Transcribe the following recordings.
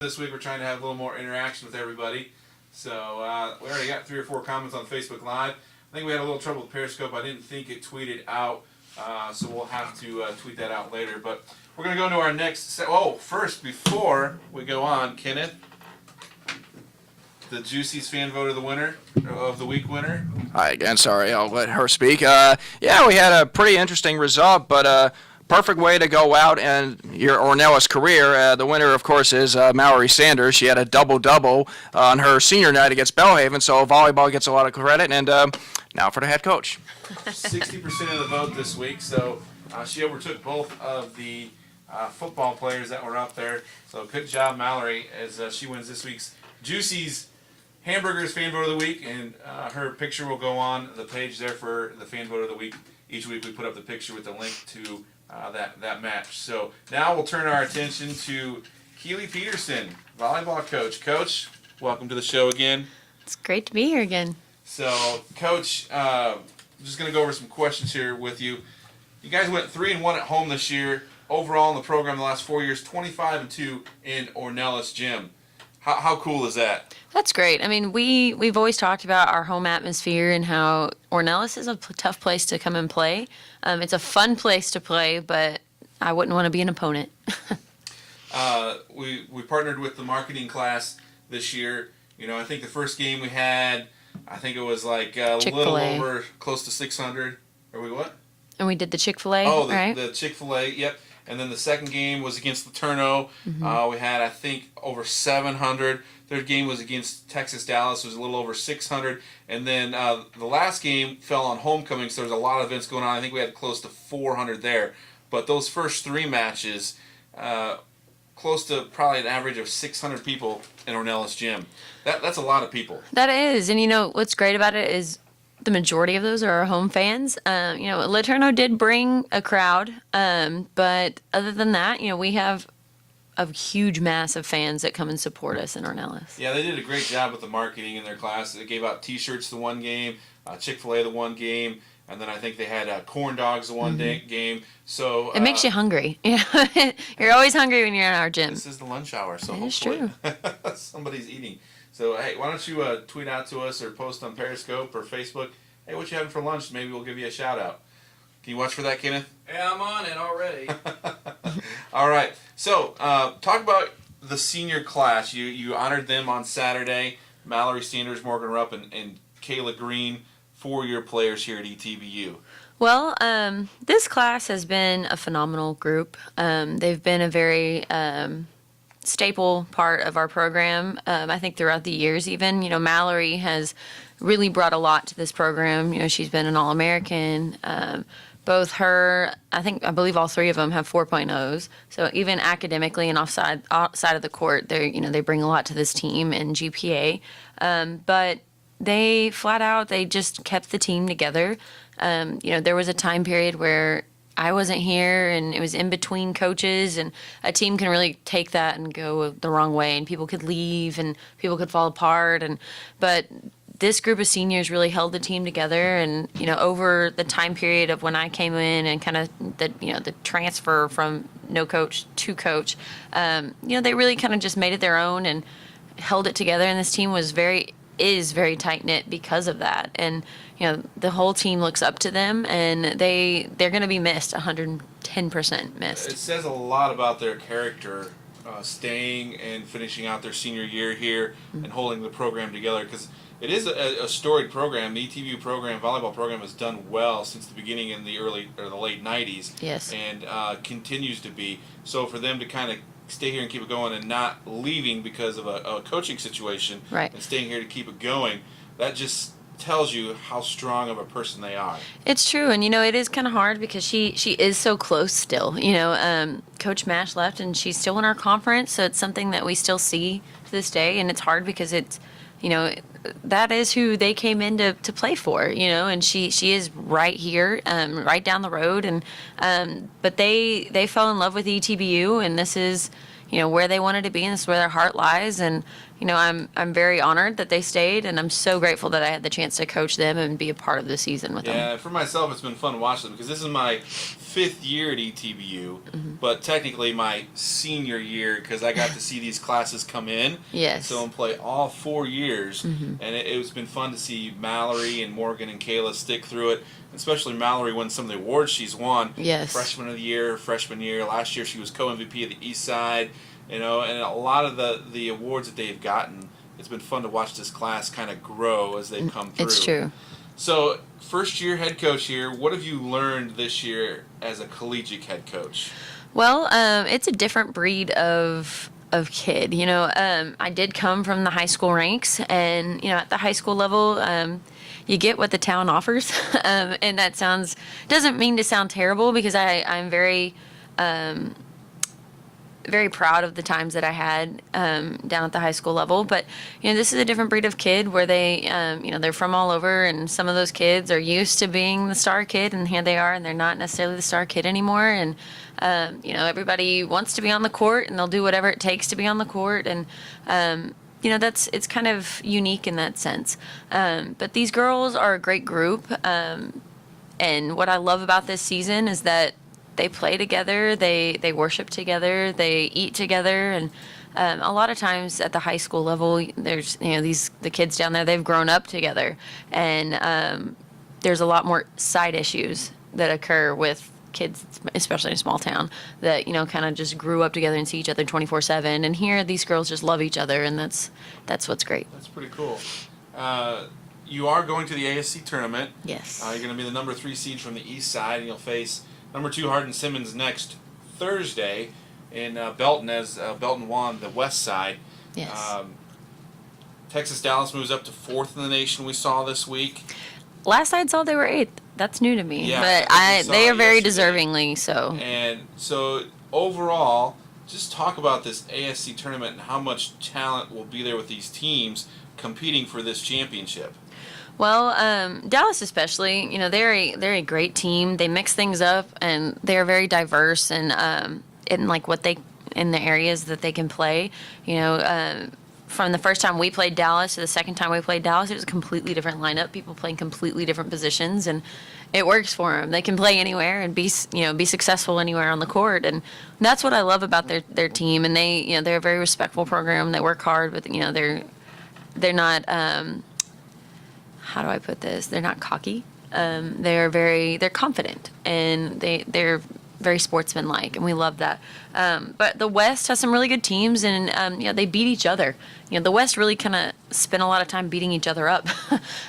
This week we're trying to have a little more interaction with everybody. So we already got 3 or 4 comments on Facebook Live. I think we had a little trouble with Periscope. I didn't think it tweeted out, so we'll have to tweet that out later. But we're going to go into our next first, before we go on, Kenneth, the Juicy's fan vote of the week winner. Hi again, sorry, I'll let her speak. Yeah, we had a pretty interesting result, but perfect way to go out and your Ornella's career. The winner, of course, is Mallory Sanders. She had a double-double on her senior night against Belhaven, so volleyball gets a lot of credit. And now for the head coach. 60% of the vote this week, so she overtook both of the football players that were up there. So good job, Mallory, as she wins this week's Juicy's Hamburgers fan vote of the week, and her picture will go on the page there for the fan vote of the week. Each week we put up the picture with the link to that match. So now we'll turn our attention to Keely Peterson, volleyball coach. Coach, welcome to the show again. It's great to be here again. So, Coach, I'm just going to go over some questions here with you. You guys went 3-1 at home this year. Overall in the program the last 4 years, 25-2 in Ornelas Gym. How cool is that? That's great. I mean, we've always talked about our home atmosphere and how Ornelas is a tough place to come and play. It's a fun place to play, but I wouldn't want to be an opponent. We partnered with the marketing class this year. You know, I think the first game we had, I think it was like a little over, close to 600. Are we what? And we did the Chick-fil-A, right? The Chick-fil-A, yep. And then the second game was against the Turno. Mm-hmm. We had, I think, over 700. Third game was against Texas Dallas. It was a little over 600. And then the last game fell on homecoming, so there was a lot of events going on. I think we had close to 400 there. But those first 3 matches, close to probably an average of 600 people in Ornelas Gym. That's a lot of people. That is. And, you know, what's great about it is the majority of those are our home fans. Ledyard did bring a crowd, but other than that, we have a huge mass of fans that come and support us in Ornelas. Yeah, they did a great job with the marketing in their class. They gave out T-shirts the one game, Chick-fil-A the one game, and then I think they had corn dogs the one game. So it makes you hungry. You're always hungry when you're in our gym. This is the lunch hour, so it's hopefully true. somebody's eating. So, hey, why don't you tweet out to us or post on Periscope or Facebook, hey, what you having for lunch? Maybe we'll give you a shout-out. Can you watch for that, Kenneth? Yeah, I'm on it already. All right. So, talk about the senior class. You honored them on Saturday. Mallory Sanders, Morgan Rupp, and Kayla Green, 4-year players here at ETBU. Well, this class has been a phenomenal group. They've been a very staple part of our program. I think throughout the years even, Mallory has really brought a lot to this program. She's been an All-American. Both her, I believe all 3 of them have 4.0s. So even academically and outside of the court, they bring a lot to this team in GPA. But they flat out, they just kept the team together. There was a time period where I wasn't here, and it was in between coaches, and a team can really take that and go the wrong way, and people could leave, and people could fall apart. But this group of seniors really held the team together, and over the time period of when I came in and kind of the transfer from no coach to coach, they really kind of just made it their own and held it together, and this team is very tight knit because of that. And the whole team looks up to them, and they're going to be missed, 110% missed. It says a lot about their character, staying and finishing out their senior year here and holding the program together, because it is a storied program. The ETBU program, volleyball program, has done well since the beginning in the late 90s. Yes. And continues to be. So for them to kind of stay here and keep it going and not leaving because of a coaching situation, right, and staying here to keep it going, that just tells you how strong of a person they are. It's true, and it is kind of hard because she is so close still. Coach Mash left, and she's still in our conference, so it's something that we still see to this day, and it's hard because it's that is who they came in to play for, and she is right here, right down the road, and but they fell in love with ETBU, and this is where they wanted to be, and this is where their heart lies, and I'm very honored that they stayed, and I'm so grateful that I had the chance to coach them and be a part of the season with them. Yeah, for myself, it's been fun to watch them because this is my 5th year at ETBU, but technically my senior year because I got to see these classes come in. Yes. So and play all 4 years, and it's been fun to see Mallory and Morgan and Kayla stick through it. Especially Mallory won some of the awards she's won. Yes. Freshman of the year, freshman year. Last year she was co-MVP of the East Side. And a lot of the awards that they've gotten, it's been fun to watch this class kind of grow as they've come through. It's true. So, first year head coach here, what have you learned this year as a collegiate head coach? Well, it's a different breed of kid. I did come from the high school ranks, and at the high school level, you get what the town offers, and that doesn't mean to sound terrible because I'm very very proud of the times that I had down at the high school level. But this is a different breed of kid where they they're from all over, and some of those kids are used to being the star kid, and here they are, and they're not necessarily the star kid anymore. And everybody wants to be on the court, and they'll do whatever it takes to be on the court, and it's kind of unique in that sense. But these girls are a great group, and what I love about this season is that they play together, they worship together, they eat together, and a lot of times at the high school level, there's the kids down there, they've grown up together, and there's a lot more side issues that occur with kids, especially in a small town, that kind of just grew up together and see each other 24/7. And here, these girls just love each other, and that's what's great. That's pretty cool. You are going to the ASC tournament. Yes. You're going to be the number 3 seed from the East Side, and you'll face number 2 Hardin Simmons next Thursday in Belton as Belton won the West Side. Yes. Texas Dallas moves up to 4th in the nation. We saw this week. Last I saw, they were 8th. That's new to me, Yeah, but they are very yesterday. deservingly so. And so overall, just talk about this ASC tournament and how much talent will be there with these teams competing for this championship. Well, Dallas especially, they're a great team. They mix things up, and they're very diverse, and in the areas that they can play. From the first time we played Dallas to the second time we played Dallas, it was a completely different lineup. People playing completely different positions, and it works for them. They can play anywhere and be successful anywhere on the court, and that's what I love about their team. And they're a very respectful program. They work hard, but they're not. How do I put this? They're not cocky. They're confident, and they're very sportsmanlike, and we love that. But the West has some really good teams, and they beat each other. The West really kind of spent a lot of time beating each other up,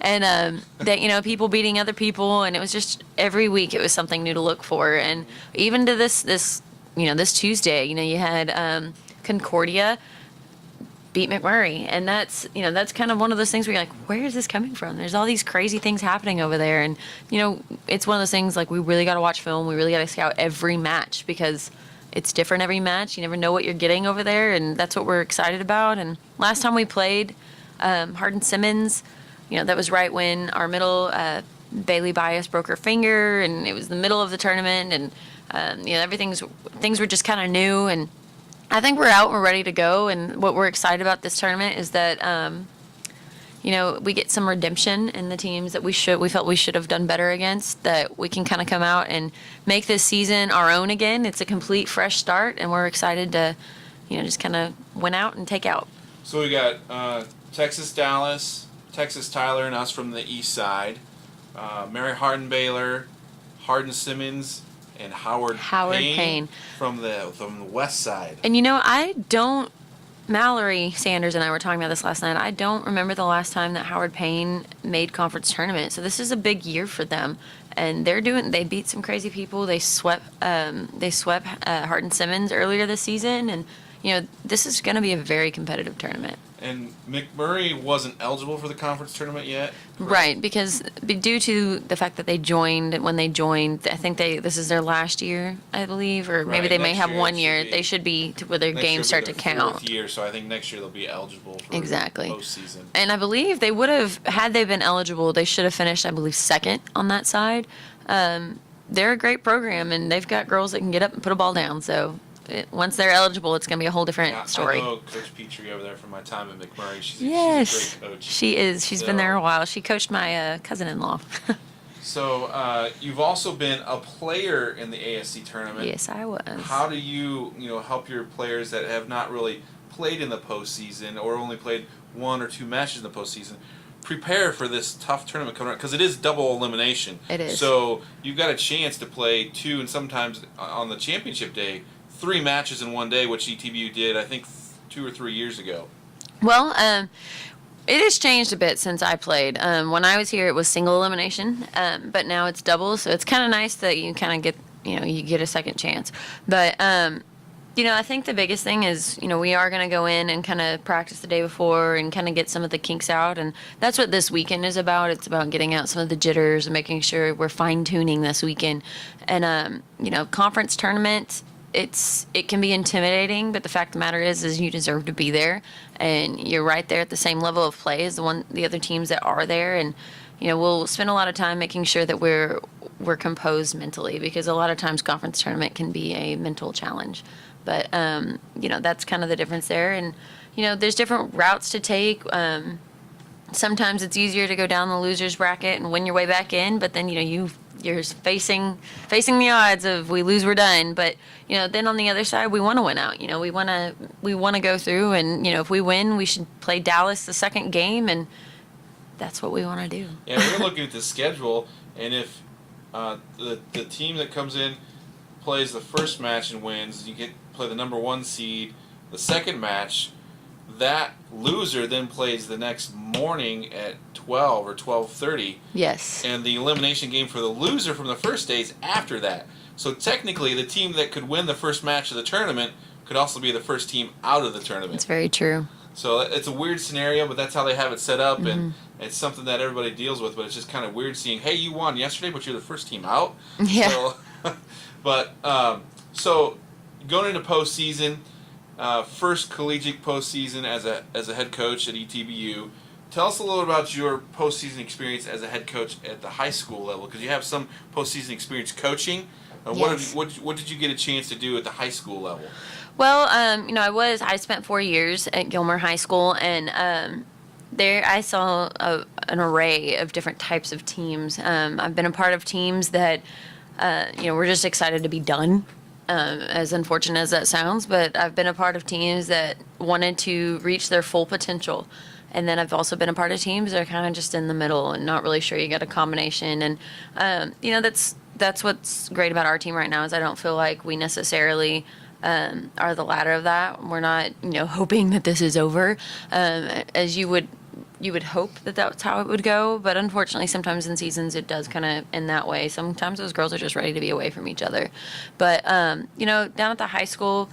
and people beating other people, and it was just every week it was something new to look for. And even to this Tuesday, you had Concordia beat McMurray, and that's kind of one of those things where you're like, where is this coming from? There's all these crazy things happening over there, and it's one of those things like we really got to watch film. We really got to scout every match because it's different every match. You never know what you're getting over there, and that's what we're excited about. And last time we played Hardin Simmons, that was right when our middle Bailey Bias broke her finger, and it was the middle of the tournament, and things were just kind of new, and I think we're out and we're ready to go. And what we're excited about this tournament is that, we get some redemption in the teams that we felt we should have done better against, that we can kind of come out and make this season our own again. It's a complete fresh start, and we're excited to, just kind of win out and take out. So we got Texas Dallas, Texas Tyler, and us from the East Side, Mary Hardin Baylor, Hardin Simmons, and Howard Payne from the West Side. And Mallory Sanders and I were talking about this last night. I don't remember the last time that Howard Payne made conference tournament. So this is a big year for them, and they beat some crazy people. They swept Hardin Simmons earlier this season, and this is going to be a very competitive tournament. And McMurray wasn't eligible for the conference tournament yet? Correct? Right, because due to the fact that when they joined, I think this is their last year, I believe, or maybe they may have 1 year. They should be to where their games start to count. 4th year, so I think next year they'll be eligible for exactly postseason. And I believe they would have, had they been eligible, they should have finished, I believe, 2nd on that side. They're a great program, and they've got girls that can get up and put a ball down, so once they're eligible, it's going to be a whole different story. I know Coach Petrie over there from my time at McMurray. She's Yes, a great coach. she is. She's been there a while. She coached my cousin-in-law. So you've also been a player in the ASC tournament. Yes, I was. How do you help your players that have not really played in the postseason or only played 1 or 2 matches in the postseason prepare for this tough tournament coming up? Because it is double elimination. It is. So you've got a chance to play 2 and sometimes on the championship day 3 matches in one day, which ETBU did I think 2 or 3 years ago. Well, it has changed a bit since I played. When I was here, it was single elimination, but now it's double. So it's kind of nice that you kind of get you get a second chance. But I think the biggest thing is, we are going to go in and kind of practice the day before and kind of get some of the kinks out. And that's what this weekend is about. It's about getting out some of the jitters and making sure we're fine-tuning this weekend. And, conference tournament, it can be intimidating, but the fact of the matter is you deserve to be there. And you're right there at the same level of play as the other teams that are there. And, we'll spend a lot of time making sure that we're composed mentally, because a lot of times conference tournament can be a mental challenge. But, that's kind of the difference there. And, there's different routes to take. Sometimes it's easier to go down the loser's bracket and win your way back in. But then, you're facing the odds of we lose, we're done. But, then on the other side, we want to win out. We want to go through. And, if we win, we should play Dallas the second game. And that's what we want to do. Yeah, we're looking at the schedule. And if the team that comes in plays the first match and wins, you play the number 1 seed the second match. That loser then plays the next morning at 12 or 12:30. Yes. And the elimination game for the loser from the first day is after that. So technically, the team that could win the first match of the tournament could also be the first team out of the tournament. It's very true. So it's a weird scenario, but that's how they have it set up, and it's something that everybody deals with. But it's just kind of weird seeing, hey, you won yesterday, but you're the first team out. Yeah. So, but so going into postseason, first collegiate postseason as a head coach at ETBU. Tell us a little about your postseason experience as a head coach at the high school level, because you have some postseason experience coaching. Yes. What did you get a chance to do at the high school level? Well, I spent 4 years at Gilmer High School, and there I saw an array of different types of teams. I've been a part of teams that, we're just excited to be done, as unfortunate as that sounds, but I've been a part of teams that wanted to reach their full potential. And then I've also been a part of teams that are kind of just in the middle and not really sure you got a combination. And, that's what's great about our team right now is I don't feel like we necessarily are the latter of that. We're not, hoping that this is over, as you would hope that that's how it would go. But unfortunately, sometimes in seasons it does kind of end that way. Sometimes those girls are just ready to be away from each other. But, down at the high school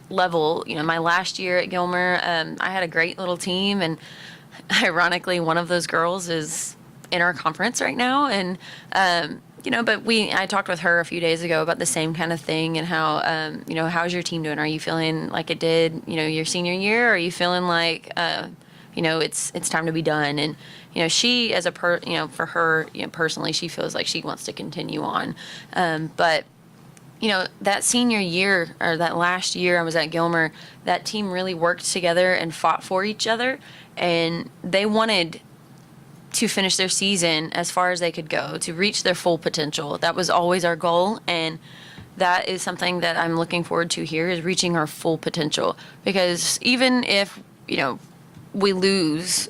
level, my last year at Gilmer, I had a great little team. And ironically, one of those girls is in our conference right now. And, but I talked with her a few days ago about the same kind of thing and how, how's your team doing? Are you feeling like it did, your senior year? Or are you feeling like, it's time to be done? And, she as for her, personally, she feels like she wants to continue on. But, that senior year or that last year I was at Gilmer, that team really worked together and fought for each other. And they wanted to finish their season as far as they could go, to reach their full potential. That was always our goal, and that is something that I'm looking forward to here, is reaching our full potential. Because even if, we lose,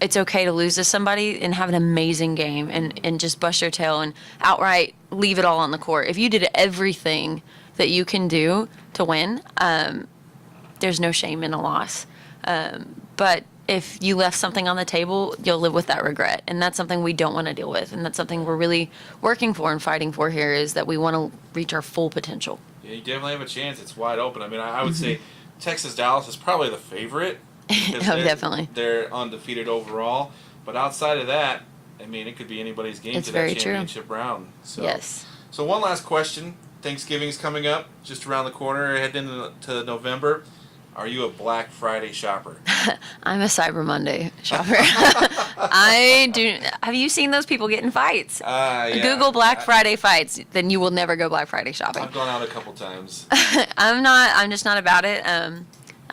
it's okay to lose to somebody and have an amazing game and just bust your tail and outright leave it all on the court. If you did everything that you can do to win, there's no shame in a loss. But if you left something on the table, you'll live with that regret. And that's something we don't want to deal with. And that's something we're really working for and fighting for here, is that we want to reach our full potential. Yeah, you definitely have a chance. It's wide open. I mean, I would say Texas-Dallas is probably the favorite. Definitely. They're undefeated overall. But outside of that, I mean, it could be anybody's game It's to that very championship round. So, Yes. So one last question. Thanksgiving's coming up, just around the corner, heading into November. Are you a Black Friday shopper? I'm a Cyber Monday shopper. I do. Have you seen those people get in fights? Yeah. Google Black Friday fights, then you will never go Black Friday shopping. I've gone out a couple times. I'm just not about it.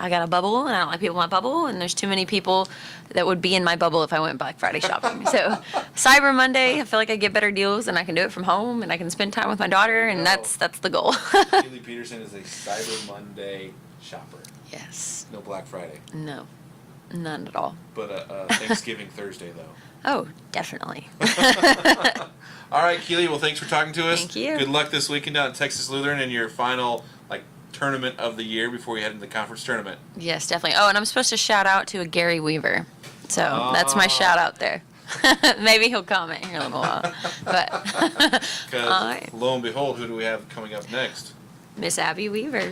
I got a bubble, and I don't like people in my bubble, and there's too many people that would be in my bubble if I went Black Friday shopping. So Cyber Monday, I feel like I get better deals, and I can do it from home, and I can spend time with my daughter, and that's the goal. Keely Peterson is a Cyber Monday shopper. Yes. No Black Friday. No, none at all. But Thanksgiving Thursday, though. Oh, definitely. All right, Keely. Well, thanks for talking to us. Thank you. Good luck this weekend down at Texas Lutheran in your final tournament of the year before you head into the conference tournament. Yes, definitely. Oh, and I'm supposed to shout out to a Gary Weaver. So that's my shout out there. Maybe he'll comment here in a little while. But Because lo and behold, who do we have coming up next? Miss Abby Weaver.